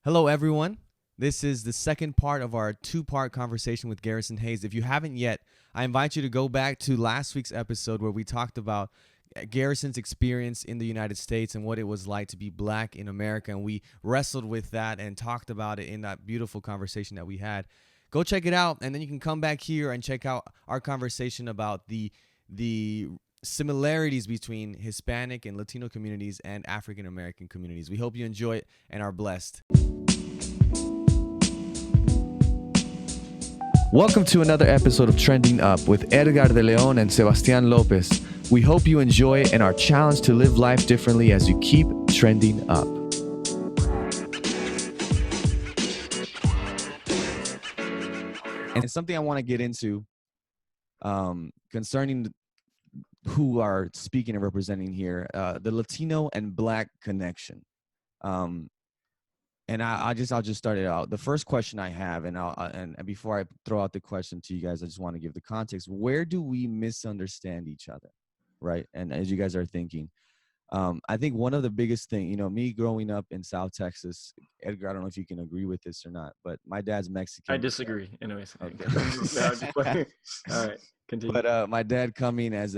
Hello, everyone. This is the second part of our two-part conversation with Garrison Hayes. If you haven't yet, I invite you to go back to last week's episode where we talked about Garrison's experience in the United States and what it was like to be black in America. And we wrestled with that and talked about it in that beautiful conversation that we had. Go check it out, and then you can come back here and check out our conversation about the similarities between Hispanic and Latino communities and African American communities. We hope you enjoy it and are blessed. Welcome to another episode of Trending Up with Edgar de Leon and Sebastian Lopez. We hope you enjoy and are challenged to live life differently as you keep trending up. And it's something I want to get into concerning who are speaking and representing here, the Latino and Black connection. And I'll just start it out. The first question I have, and before I throw out the question to you guys, I just want to give the context. Where do we misunderstand each other, right? And as you guys are thinking, I think one of the biggest thing, me growing up in South Texas, Edgar, I don't know if you can agree with this or not, but my dad's Mexican. I disagree. Anyways. Okay. No, all right, continue. But my dad coming as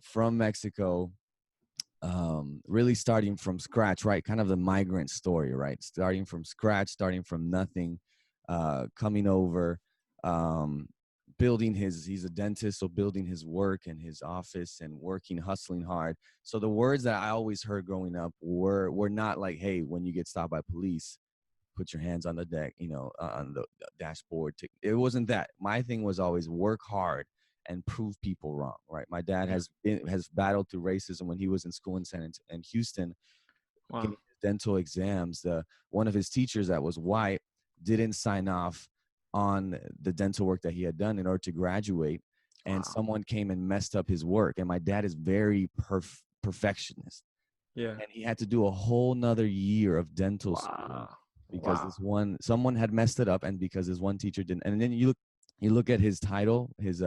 from Mexico, really starting from scratch, right? Kind of the migrant story, right? Starting from scratch, starting from nothing, coming over, building he's a dentist, so building his work and his office and working, hustling hard. So the words that I always heard growing up were not like, hey, when you get stopped by police, put your hands on the deck, on the dashboard. It wasn't that. My thing was always work hard and prove people wrong, right? My dad has battled through racism when he was in school in Houston, getting dental exams. One of his teachers that was white didn't sign off on the dental work that he had done in order to graduate, and someone came and messed up his work. And my dad is very perfectionist. Yeah. And he had to do a whole nother year of dental school because someone had messed it up, and because this one teacher didn't. And then you look at his title, his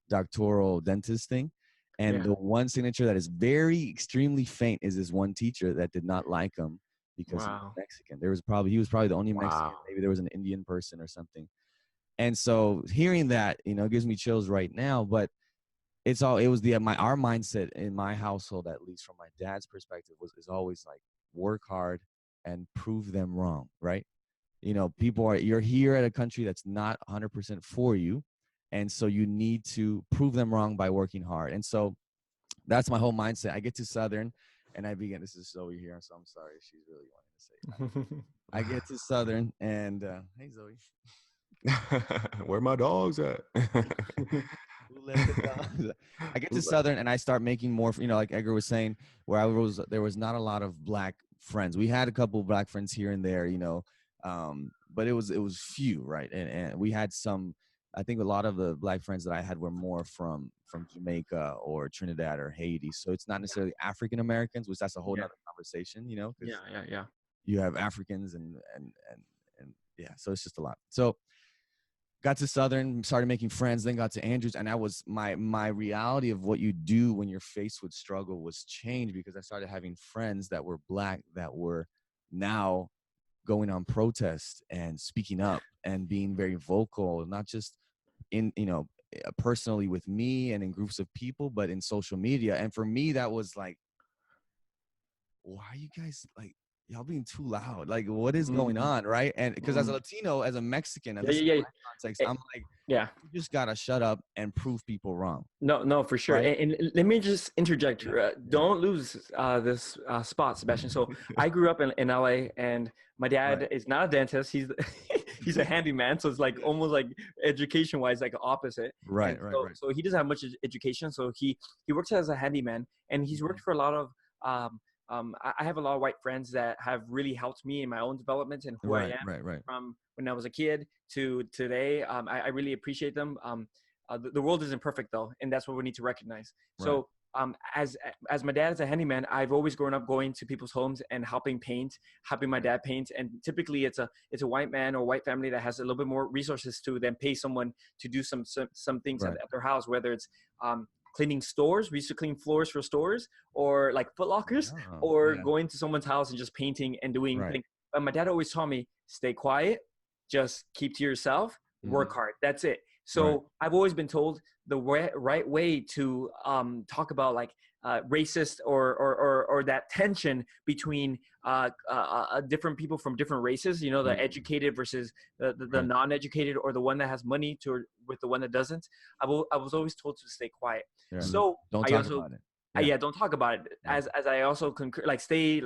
doctoral dentist thing, and the one signature that is very extremely faint is this one teacher that did not like him because he was Mexican. He was probably the only Mexican. Maybe there was an Indian person or something. And so hearing that, gives me chills right now. But our mindset in my household, at least from my dad's perspective, is always like work hard and prove them wrong, right? You're here at a country that's not 100% for you. And so you need to prove them wrong by working hard. And so that's my whole mindset. I get to Southern and this is Zoe here, so I'm sorry. She's really wanting to say I get to Southern and, hey, Zoe. Where my dogs at? Who let the dogs? I get to Southern and I start making more, like Edgar was saying, where there was not a lot of black friends. We had a couple of black friends here and there, but it was few, right? And we had some. I think a lot of the black friends that I had were more from Jamaica or Trinidad or Haiti. So it's not necessarily African Americans, which that's a whole other conversation, Yeah. You have Africans and so it's just a lot. So got to Southern, started making friends, then got to Andrews, and that was my reality of what you do when you're faced with struggle was changed because I started having friends that were black that were now going on protest and speaking up and being very vocal, not just in, personally with me and in groups of people, but in social media. And for me, that was like, why are you guys like, y'all being too loud? Like, what is going on, right? And because as a Latino, as a Mexican, in this context, I'm like, you just gotta shut up and prove people wrong. No, for sure. Right? And let me just interject. Don't lose this spot, Sebastian. So I grew up in LA, and my dad is not a dentist. He's a handyman. So it's like almost like education-wise, like opposite. Right. So he doesn't have much education. So he works as a handyman, and he's worked for a lot of. I have a lot of white friends that have really helped me in my own development and who I am from when I was a kid to today. I really appreciate them. The world isn't perfect though, and that's what we need to recognize. Right. So as my dad is a handyman, I've always grown up going to people's homes and helping my dad paint. And typically it's a white man or white family that has a little bit more resources to then pay someone to do some things at their house, whether it's cleaning stores. We used to clean floors for stores, or like Foot Lockers, or going to someone's house and just painting and doing things. But my dad always taught me, stay quiet, just keep to yourself, work hard. That's it. So I've always been told the right way to talk about like racist or that tension between different people from different races, you know, the educated versus the non-educated, or the one that has money with the one that doesn't. I was always told to stay quiet. Yeah. So don't talk about it. Yeah, don't talk about it. As I also concur, like stay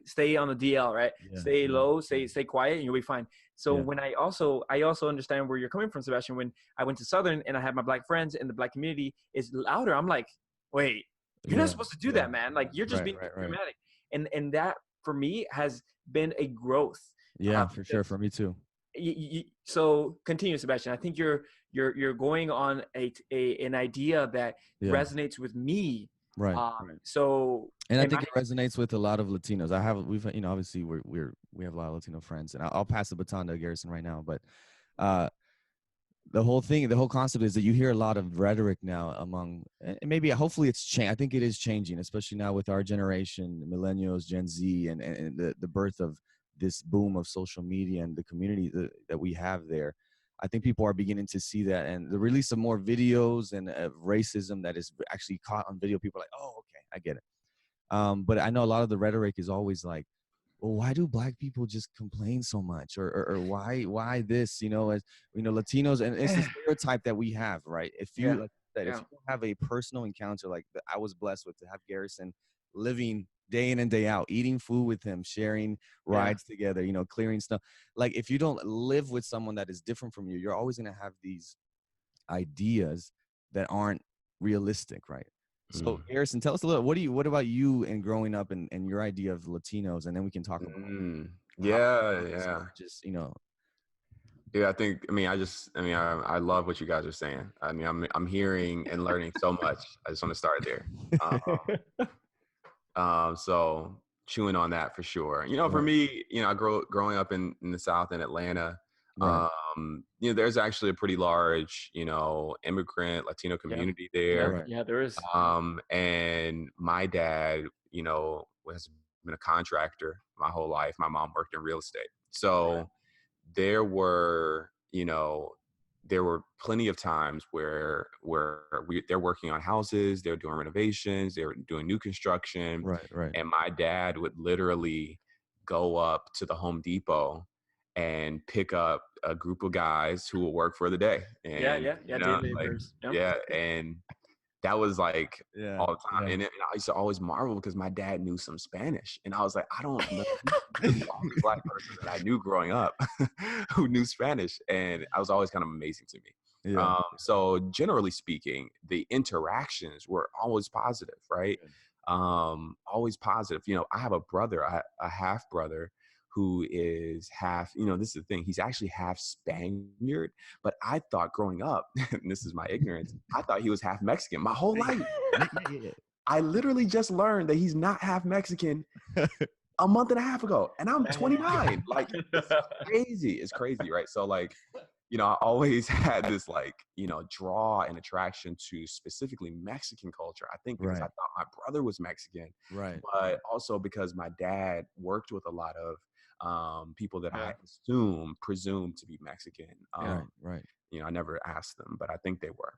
stay on the DL, right? Stay low, stay quiet, and you'll be fine. So when I also understand where you're coming from, Sebastian. When I went to Southern and I had my black friends and the black community is louder, I'm like, wait, you're not supposed to do that, man. Like you're just being dramatic. And that for me has been a growth. Yeah, for sure. For me too. So continue, Sebastian. I think you're going on an idea that resonates with me. Right. So, and I think it resonates with a lot of Latinos. We've, you know, obviously we have a lot of Latino friends, and I'll pass the baton to Garrison right now. But the whole concept is that you hear a lot of rhetoric now among, and maybe hopefully it's changed. I think it is changing, especially now with our generation, millennials, Gen Z, and the birth of this boom of social media and the community that we have there. I think people are beginning to see that, and the release of more videos and racism that is actually caught on video. People are like, oh, okay, I get it. But I know a lot of the rhetoric is always like, well, why do black people just complain so much, or why this? You know, as you know, Latinos, and it's the stereotype that we have, right? If you like that, if you have a personal encounter like that, I was blessed with to have Garrison living day in and day out, eating food with him, sharing rides together, you know, clearing stuff. Like if you don't live with someone that is different from you, you're always going to have these ideas that aren't realistic, right? So Garrison, tell us a little, what about you and growing up and your idea of Latinos, and then we can talk about just, you know. Yeah, I love what you guys are saying. I mean, I'm hearing and learning so much. I just want to start there. So chewing on that for sure. You know, for me, you know, growing up in the South in Atlanta, you know, there's actually a pretty large, you know, immigrant Latino community there. Yeah, there is. And my dad, you know, has been a contractor my whole life. My mom worked in real estate. So there were plenty of times where they're working on houses, they're doing renovations, they're doing new construction. Right. And my dad would literally go up to the Home Depot and pick up a group of guys who will work for the day. And, and that was like all the time. And I used to always marvel because my dad knew some Spanish. And I was like, I don't know the only black person that I knew growing up who knew Spanish. And it was always kind of amazing to me. So generally speaking, the interactions were always positive, right? Always positive. You know, I have a brother, a half brother, who is half, you know, this is the thing, he's actually half Spaniard, but I thought growing up, and this is my ignorance, I thought he was half Mexican my whole life. I literally just learned that he's not half Mexican a month and a half ago, and I'm 29. Like, it's crazy, right? So like, you know, I always had this like, you know, draw and attraction to specifically Mexican culture. I think because I thought my brother was Mexican, but also because my dad worked with a lot of people that I presume to be Mexican. You know, I never asked them, but I think they were.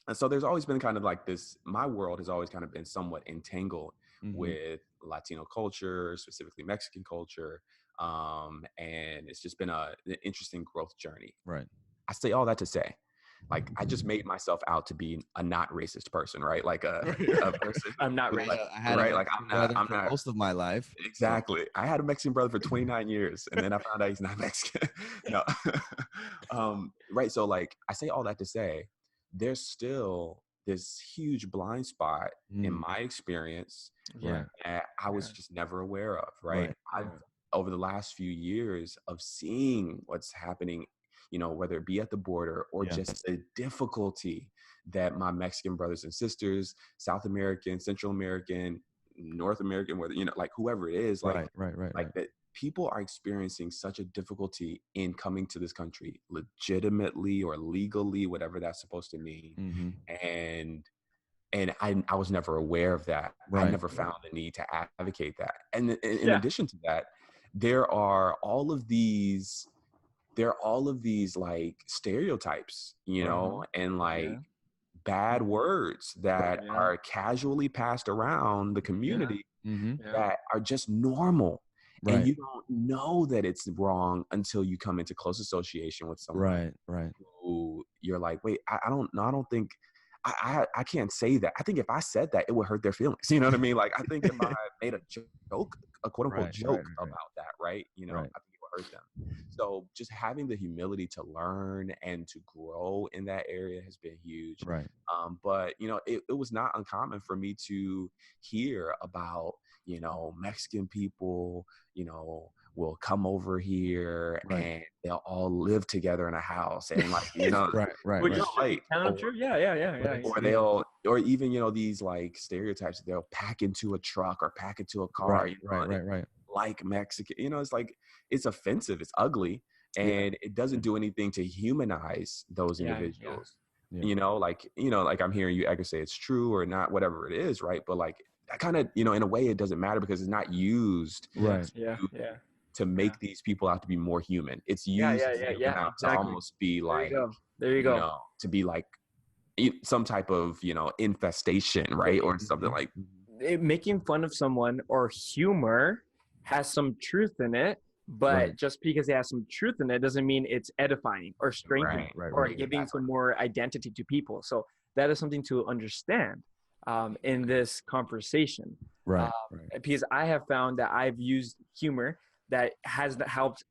And so there's always been kind of like this, my world has always kind of been somewhat entangled with Latino culture, specifically Mexican culture. And it's just been an interesting growth journey. Right. I say all that to say, like, I just made myself out to be a not racist person, right? Like a person. I'm not racist. Like, I had I'm not most of my life. Exactly. I had a Mexican brother for 29 years, and then I found out he's not Mexican. No. Right. So like, I say all that to say, there's still this huge blind spot in my experience that I was just never aware of. Right. I've over the last few years of seeing what's happening, you know, whether it be at the border or just the difficulty that my Mexican brothers and sisters, South American, Central American, North American, whether, you know, like whoever it is, like, like that people are experiencing such a difficulty in coming to this country legitimately or legally, whatever that's supposed to mean. And I was never aware of that. I never found the need to advocate that. And in addition to that, there are all of these like stereotypes, you know, and like bad words that are casually passed around the community that are just normal. Right. And you don't know that it's wrong until you come into close association with someone who you're like, wait, I don't think I can't say that. I think if I said that, it would hurt their feelings. You know what I mean? Like, I think if I made a joke, a quote unquote joke about that, right? You know, I think it would hurt them. So just having the humility to learn and to grow in that area has been huge. Right. But, you know, it was not uncommon for me to hear about, you know, Mexican people, you know, will come over here and they'll all live together in a house, and like, you know, which is kind of true. Yeah. Or they'll, or even, you know, these like stereotypes, they'll pack into a truck or pack into a car, like Mexican, you know, it's like, it's offensive, it's ugly, and it doesn't do anything to humanize those individuals. You know, like I'm hearing you say it's true or not, whatever it is, right? But like, that kind of, you know, in a way it doesn't matter because it's not used to make these people out to be more human. It's used to almost be like, there you go. Know, to be like some type of, you know, infestation, right? Or something like making fun of someone or humor has some truth in it, but just because it has some truth in it doesn't mean it's edifying or strengthening or giving some more identity to people. So that is something to understand in this conversation. Because I have found that I've used humor that hasn't helped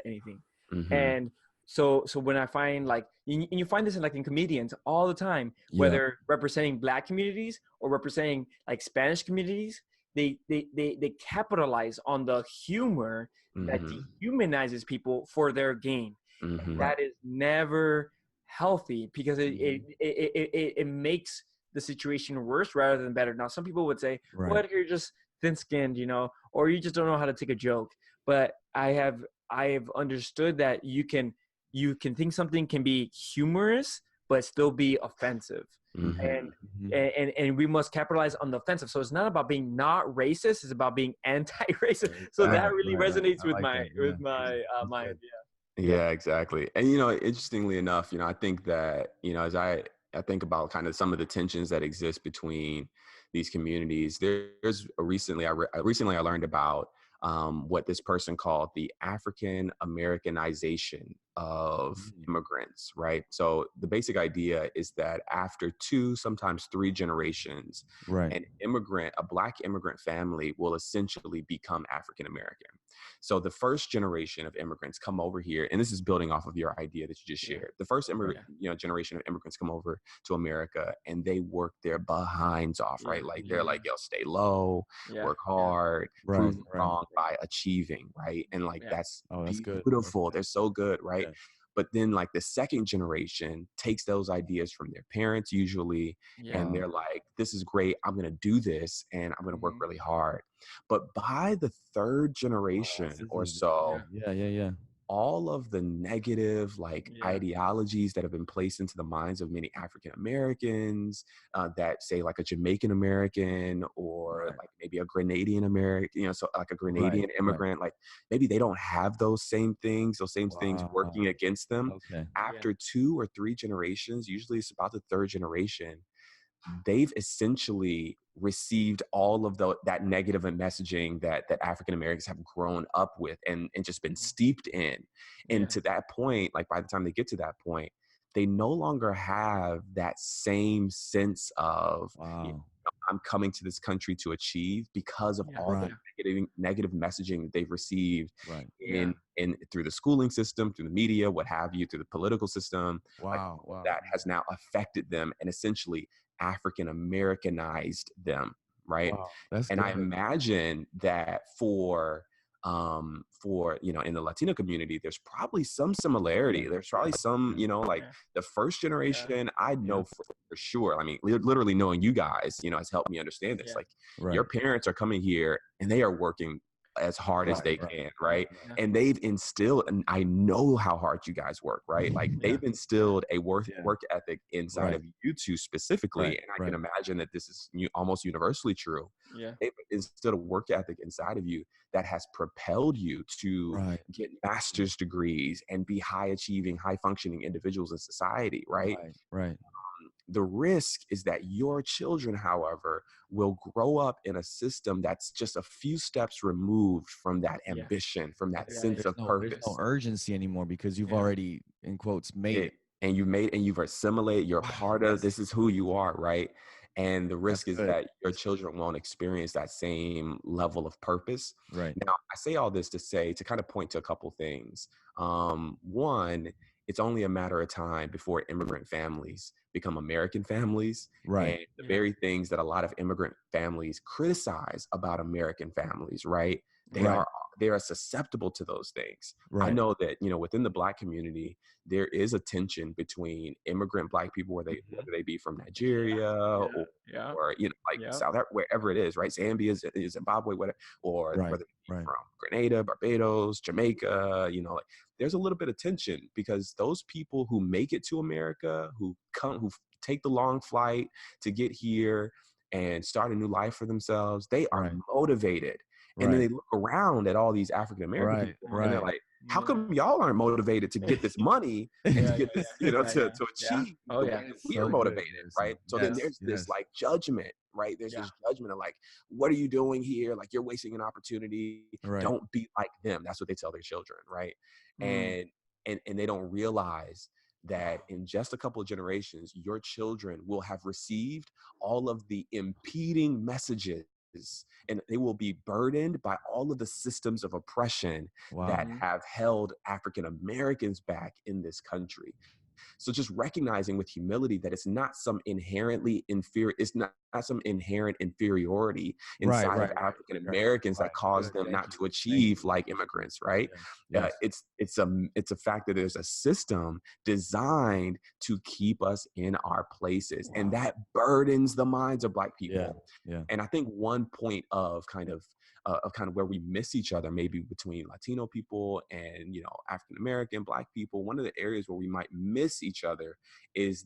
anything. And so when I find like, you find this in comedians all the time, whether representing Black communities or representing like Spanish communities, they capitalize on the humor that dehumanizes people for their gain. That is never healthy because it makes the situation worse rather than better. Now, some people would say, well, you're just thin-skinned, you know, or you just don't know how to take a joke. But I have understood that you can think something can be humorous but still be offensive. And we must capitalize on the offensive. So it's not about being not racist, it's about being anti-racist. So that really resonates with my idea. Yeah, exactly. And, you know, interestingly enough, you know, I think that, you know, as I think about kind of some of the tensions that exist between these communities, recently I learned about what this person called the African Americanization of immigrants, right? So the basic idea is that after 2, sometimes 3 generations, a Black immigrant family will essentially become African American. So the first generation of immigrants come over here, and this is building off of your idea that you just shared. The first generation of immigrants come over to America, and they work their behinds off, right? Like they're like, yo, stay low, work hard, prove them wrong by achieving, right? And like that's beautiful. Good. They're so good, right? Yeah. But then like the second generation takes those ideas from their parents usually, and they're like, this is great, I'm going to do this and I'm going to work really hard. But by the third generation or so, all of the negative ideologies that have been placed into the minds of many African Americans, that say like a Jamaican American or like maybe a Grenadian American, you know, so like a Grenadian immigrant, like maybe they don't have those same things working against them. After 2 or 3 generations, usually it's about the third generation, they've essentially received all of that negative messaging that African Americans have grown up with and just been steeped in. And to that point, like by the time they get to that point, they no longer have that same sense of, you know, I'm coming to this country to achieve, because of all the negative messaging that they've received in through the schooling system, through the media, what have you, through the political system. That has now affected them and essentially African Americanized them, right? And I imagine that for you know, in the Latino community, there's probably some similarity. There's probably some, you know, like the first generation, I know for sure. I mean, literally knowing you guys, you know, has helped me understand this. Like your parents are coming here and they are working as hard as they can, right? Yeah. And they've instilled, and I know how hard you guys work, right? Like they've instilled a work ethic inside of you two specifically, and I can imagine that this is almost universally true. Yeah. They've instilled a work ethic inside of you that has propelled you to get master's degrees and be high achieving, high functioning individuals in society, right? Right. The risk is that your children, however, will grow up in a system that's just a few steps removed from that ambition, from that sense of purpose. There's no urgency anymore because you've already, in quotes, made it. And you've assimilated, you're part of, this is who you are, right? And the risk is that your children won't experience that same level of purpose. Right. Now, I say all this to kind of point to a couple things. One, it's only a matter of time before immigrant families become American families. Right. And the very things that a lot of immigrant families criticize about American families, right? They are susceptible to those things. I know that, within the Black community, there is a tension between immigrant Black people, whether they be from Nigeria or South Africa, wherever it is, right? Zambia, Zimbabwe, whatever, or whether it be from Grenada, Barbados, Jamaica, there's a little bit of tension because those people who make it to America, who take the long flight to get here and start a new life for themselves, they are motivated. And then they look around at all these African American people and they're like, how come y'all aren't motivated to get this money and to get this, to achieve the way that we are motivated, right? So then there's this like judgment, right? There's this judgment of like, what are you doing here? Like, you're wasting an opportunity. Don't be like them. That's what they tell their children, right? And they don't realize that in just a couple of generations, your children will have received all of the impeding messages, and they will be burdened by all of the systems of oppression that have held African Americans back in this country. So just recognizing with humility that it's not some inherently inferior, it's not some inherent inferiority inside of African Americans that cause them not to achieve like immigrants, right? It's a fact that there's a system designed to keep us in our places, and that burdens the minds of Black people. And I think one point of kind of where we miss each other, maybe between Latino people and, African American, Black people, one of the areas where we might miss each other is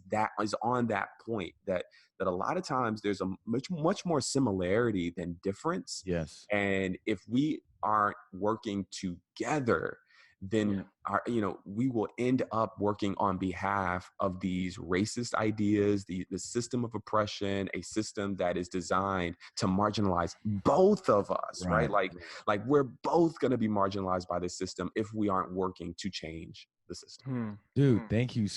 on that point that a lot of times there's a much more similarity than difference. Yes. And if we aren't working together, then we will end up working on behalf of these racist ideas, the system of oppression, a system that is designed to marginalize both of us, right? Like we're both going to be marginalized by this system if we aren't working to change the system. Dude, thank you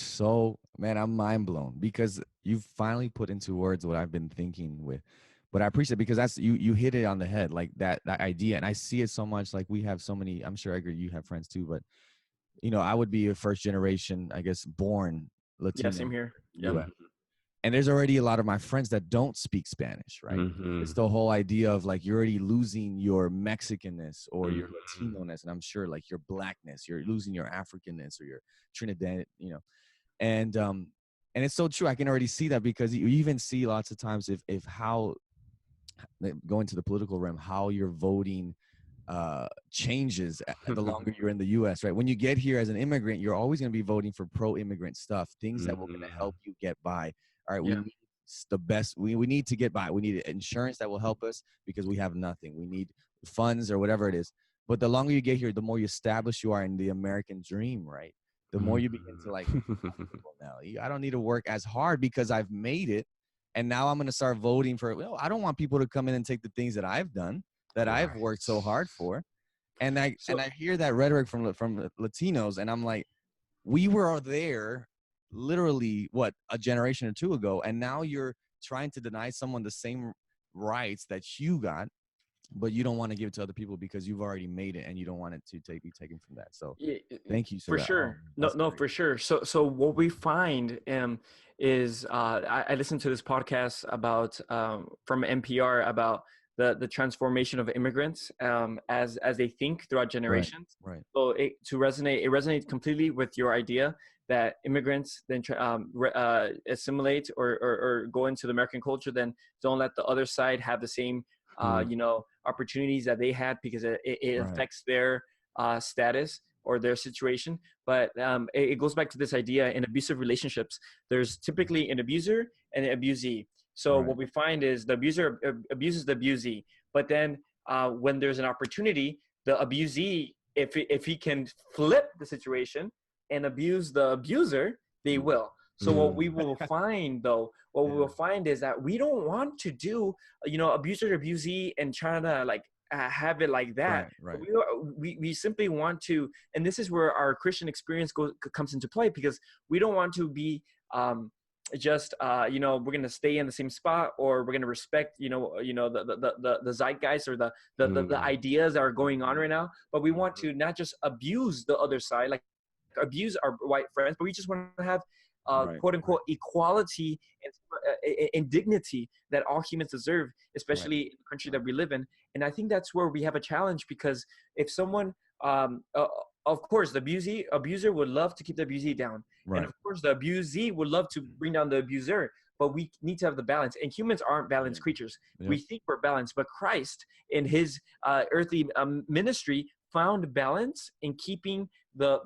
man, I'm mind blown because you finally put into words what I've been thinking with. But I appreciate it because that's you hit it on the head, like that idea. And I see it so much, like we have so many, I'm sure, Edgar, you have friends too, but I would be a first generation, I guess, born Latino. Yeah, same here. Yeah. And there's already a lot of my friends that don't speak Spanish, right? It's the whole idea of like, you're already losing your Mexicanness or your Latino-ness. And I'm sure like your Blackness, you're losing your Africanness or your Trinidad, and it's so true. I can already see that because you even see lots of times if how going to the political realm, how your voting changes the longer you're in the U.S., right? When you get here as an immigrant, you're always going to be voting for pro-immigrant stuff, things that were going to help you get by. All right, we need the best. We need to get by. We need insurance that will help us because we have nothing. We need funds or whatever it is. But the longer you get here, the more you establish you are in the American dream, right? The more you begin to like, I don't need to work as hard because I've made it. And now I'm going to start voting for, I don't want people to come in and take the things that I've done, that I've worked so hard for. And I hear that rhetoric from Latinos, and I'm like, we were there literally, a generation or two ago, and now you're trying to deny someone the same rights that you got, but you don't want to give it to other people because you've already made it and you don't want it to be taken from that. So thank you for sure. No, for sure. So what we find is I listened to this podcast about from NPR about the transformation of immigrants as they think throughout generations. Right. So it resonates completely with your idea that immigrants then assimilate or go into the American culture, then don't let the other side have the same opportunities that they had because it affects their status or their situation. But it goes back to this idea: in abusive relationships, there's typically an abuser and an abusee. So what we find is the abuser abuses the abusee, but then when there's an opportunity, the abusee, if he can flip the situation and abuse the abuser, they will. So what we will find, though, we will find is that we don't want to do, abuser, abusee, and trying to have it like that. Right. We simply want to, and this is where our Christian experience comes into play, because we don't want to be we're going to stay in the same spot, or we're going to respect the zeitgeist or the ideas that are going on right now, but we want to not just abuse the other side, like abuse our white friends, but we just want to have quote unquote equality and dignity that all humans deserve, especially in the country that we live in. And I think that's where we have a challenge, because if someone of course the abuser would love to keep the abusee down, and of course the abusee would love to bring down the abuser, but we need to have the balance. And humans aren't balanced creatures. We think we're balanced, but Christ in his earthly ministry found balance in keeping the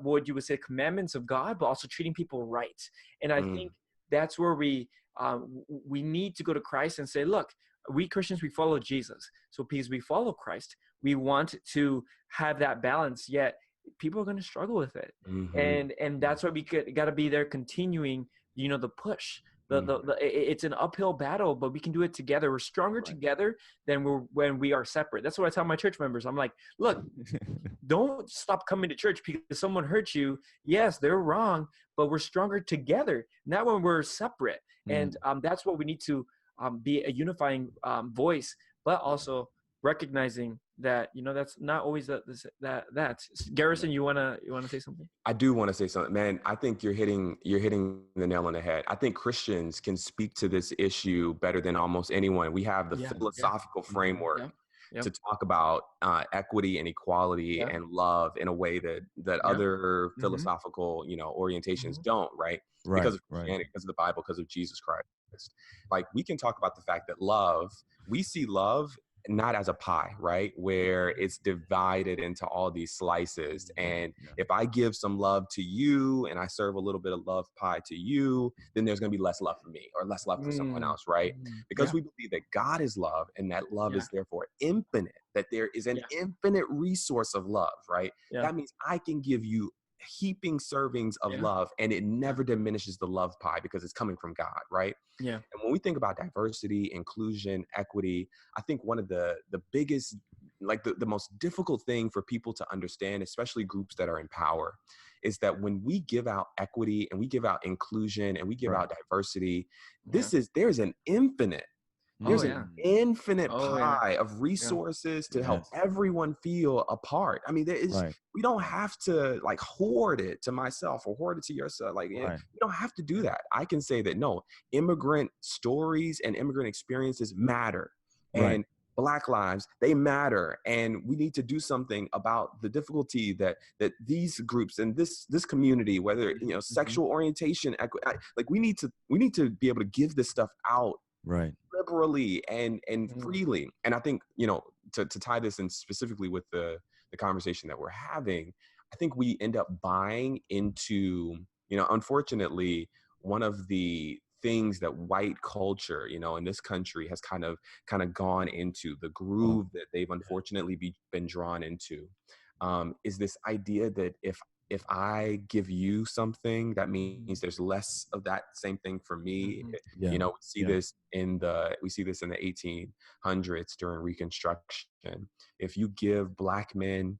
what you would say commandments of God, but also treating people right. And I think that's where we need to go to Christ and say, look, we Christians, we follow Jesus. So because we follow Christ, we want to have that balance, yet people are going to struggle with it. And that's why we got to be there continuing, the push. It's an uphill battle, but we can do it together. We're stronger together than when we are separate. That's what I tell my church members. I'm like, look, don't stop coming to church because someone hurt you. Yes, they're wrong, but we're stronger together, not when we're separate. And that's what we need to be a unifying voice, but also recognizing that that's not always that. Garrison, you wanna say something? I do want to say something, man. I think you're hitting the nail on the head. I think Christians can speak to this issue better than almost anyone. We have the philosophical framework to talk about equity and equality and love in a way that other philosophical orientations don't, right? Because of Christianity, because of the Bible, because of Jesus Christ. Like, we can talk about the fact that we see love not as a pie, right? Where it's divided into all these slices. And if I give some love to you and I serve a little bit of love pie to you, then there's going to be less love for me or less love for someone else, right? Because we believe that God is love, and that love is therefore infinite, that there is an infinite resource of love, right? That means I can give you heaping servings of love, and it never diminishes the love pie because it's coming from God, right? And when we think about diversity, inclusion, equity, I think one of the biggest, the most difficult thing for people to understand, especially groups that are in power, is that when we give out equity and we give out inclusion and we give out diversity, there's an infinite pie of resources to help everyone feel a part. I mean, we don't have to hoard it to myself or hoard it to yourself. We don't have to do that. I can say that no, immigrant stories and immigrant experiences matter. And Black lives, they matter, and we need to do something about the difficulty that these groups and this community, whether sexual orientation, we need to be able to give this stuff out liberally and freely. And I think to tie this in specifically with the conversation that we're having, I think we end up buying into unfortunately one of the things that white culture, in this country has kind of gone into, the groove that they've unfortunately been drawn into, is this idea that if I give you something, that means there's less of that same thing for me. We see this in the 1800s during Reconstruction. If you give Black men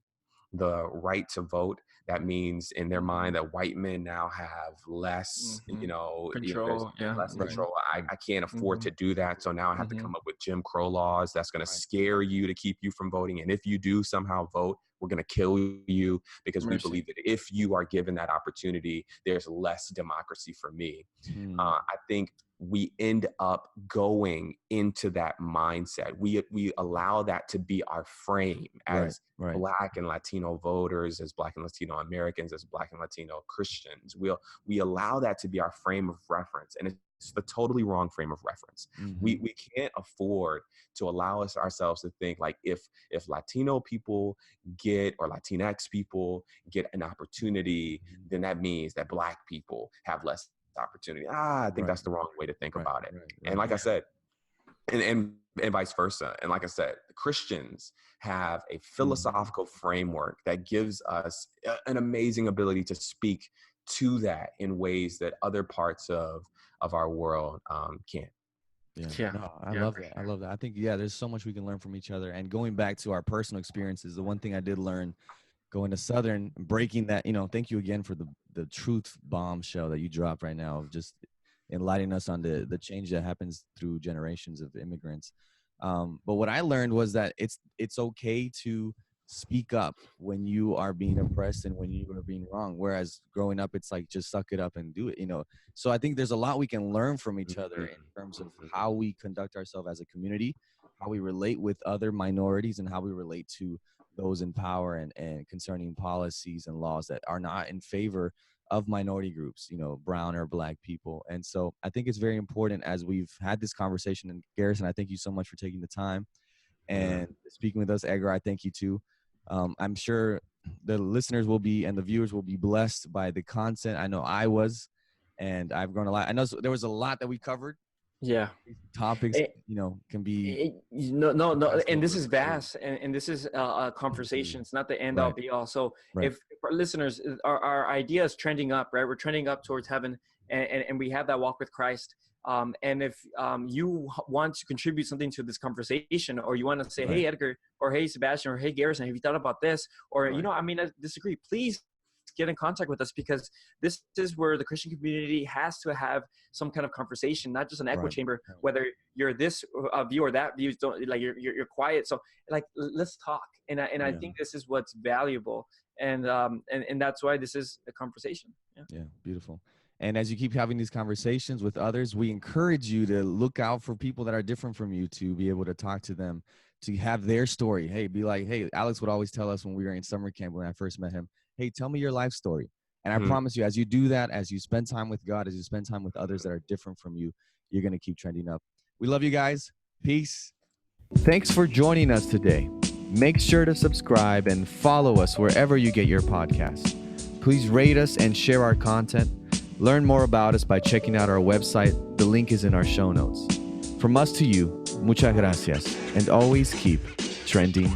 the right to vote, that means in their mind that white men now have less, control. Less control. I can't afford to do that. So now I have to come up with Jim Crow laws that's going to scare you to keep you from voting. And if you do somehow vote, we're going to kill you, because we believe that if you are given that opportunity, there's less democracy for me. I think we end up going into that mindset. We allow that to be our frame as Black and Latino voters, as Black and Latino Americans, as Black and Latino Christians. We allow that to be our frame of reference, and it's the totally wrong frame of reference. We can't afford to allow ourselves to think like if Latino people or Latinx people get an opportunity, then that means that Black people have less opportunity. I think that's the wrong way to think about it. And like I said, and vice versa. And like I said, Christians have a philosophical framework that gives us an amazing ability to speak to that in ways that other parts of our world can't. I love that. I love that. I think, there's so much we can learn from each other. And going back to our personal experiences, the one thing I did learn going to Southern, breaking that, thank you again for the truth bombshell that you dropped right now of just enlightening us on the change that happens through generations of immigrants. But what I learned was that it's okay to speak up when you are being oppressed and when you are being wrong. Whereas growing up, it's like, just suck it up and do it, So I think there's a lot we can learn from each other in terms of how we conduct ourselves as a community, how we relate with other minorities, and how we relate to those in power and concerning policies and laws that are not in favor of minority groups, brown or Black people. And so I think it's very important as we've had this conversation. And Garrison, I thank you so much for taking the time and speaking with us. Edgar, I thank you too. I'm sure the listeners and the viewers will be blessed by the content. I know I was, and I've grown a lot. I know there was a lot that we covered. Topics can be no, and this is vast, and this is a conversation. It's not the end all be all. So if our listeners, our idea is trending up, right? We're trending up towards heaven, and we have that walk with Christ. And if you want to contribute something to this conversation, or you want to say, hey Edgar, or hey Sebastian, or hey Garrison, have you thought about this? Or I disagree, please get in contact with us, because this is where the Christian community has to have some kind of conversation, not just an echo chamber, whether you're this view or that view. Don't like you're quiet. So like, let's talk. And I think this is what's valuable. And that's why this is a conversation. Yeah. Beautiful. And as you keep having these conversations with others, we encourage you to look out for people that are different from you, to be able to talk to them, to have their story. Hey, be like, hey, Alex would always tell us when we were in summer camp, when I first met him, hey, tell me your life story. And I promise you, as you do that, as you spend time with God, as you spend time with others that are different from you, you're going to keep trending up. We love you guys. Peace. Thanks for joining us today. Make sure to subscribe and follow us wherever you get your podcasts. Please rate us and share our content. Learn more about us by checking out our website. The link is in our show notes. From us to you, muchas gracias, and always keep trending